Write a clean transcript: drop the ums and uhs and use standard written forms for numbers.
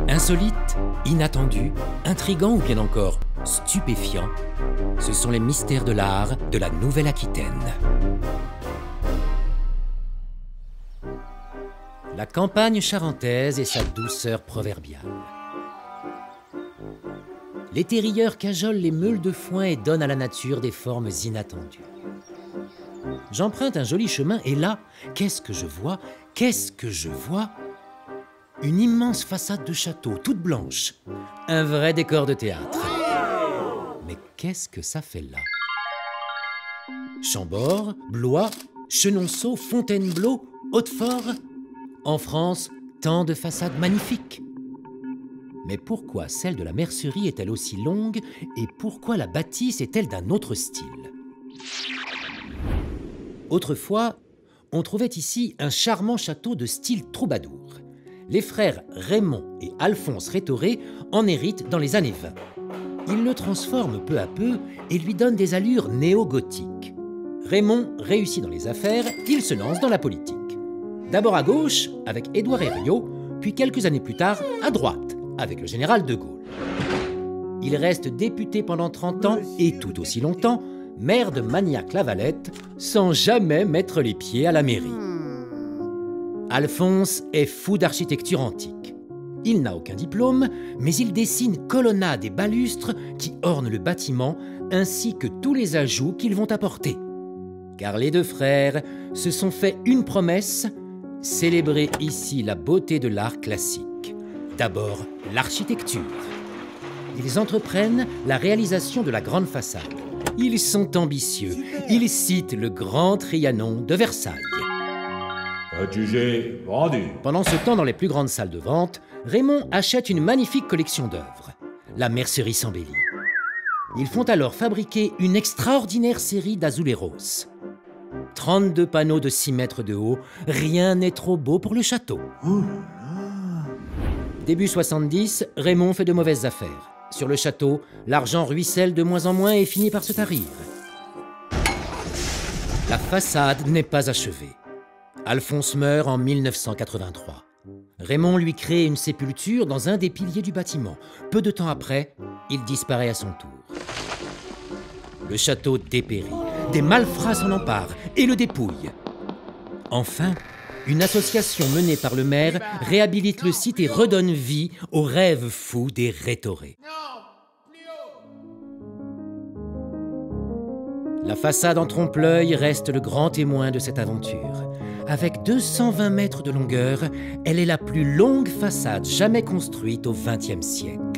Insolite, inattendu, intrigant ou bien encore stupéfiant, ce sont les mystères de l'art de la Nouvelle-Aquitaine. La campagne charentaise et sa douceur proverbiale. L'été rieur cajole les meules de foin et donne à la nature des formes inattendues. J'emprunte un joli chemin et là, qu'est-ce que je vois? Qu'est-ce que je vois? Une immense façade de château, toute blanche. Un vrai décor de théâtre. Mais qu'est-ce que ça fait là? Chambord, Blois, Chenonceau, Fontainebleau, Hautefort. En France, tant de façades magnifiques. Mais pourquoi celle de la mercerie est-elle aussi longue et pourquoi la bâtisse est-elle d'un autre style? Autrefois, on trouvait ici un charmant château de style troubadour. Les frères Raymond et Alphonse Rétoré en héritent dans les années 20. Ils le transforment peu à peu et lui donnent des allures néo-gothiques. Raymond réussit dans les affaires, il se lance dans la politique. D'abord à gauche, avec Édouard Herriot, puis quelques années plus tard, à droite, avec le général de Gaulle. Il reste député pendant 30 ans et tout aussi longtemps, maire de Magnac-la-Valette, sans jamais mettre les pieds à la mairie. Alphonse est fou d'architecture antique. Il n'a aucun diplôme, mais il dessine colonnades et balustres qui ornent le bâtiment, ainsi que tous les ajouts qu'ils vont apporter. Car les deux frères se sont fait une promesse, célébrer ici la beauté de l'art classique. D'abord, l'architecture. Ils entreprennent la réalisation de la grande façade. Ils sont ambitieux. Ils citent le grand Trianon de Versailles. Adjugé, vendu. Pendant ce temps, dans les plus grandes salles de vente, Raymond achète une magnifique collection d'œuvres. La mercerie s'embellit. Ils font alors fabriquer une extraordinaire série d'azuleros. 32 panneaux de 6 mètres de haut, rien n'est trop beau pour le château. Début 70, Raymond fait de mauvaises affaires. Sur le château, l'argent ruisselle de moins en moins et finit par se tarir. La façade n'est pas achevée. Alphonse meurt en 1983. Raymond lui crée une sépulture dans un des piliers du bâtiment. Peu de temps après, il disparaît à son tour. Le château dépérit. Des malfrats s'en emparent et le dépouillent. Enfin, une association menée par le maire réhabilite le site et redonne vie aux rêves fous des Rétoré. La façade en trompe-l'œil reste le grand témoin de cette aventure. Avec 220 mètres de longueur, elle est la plus longue façade jamais construite au XXe siècle.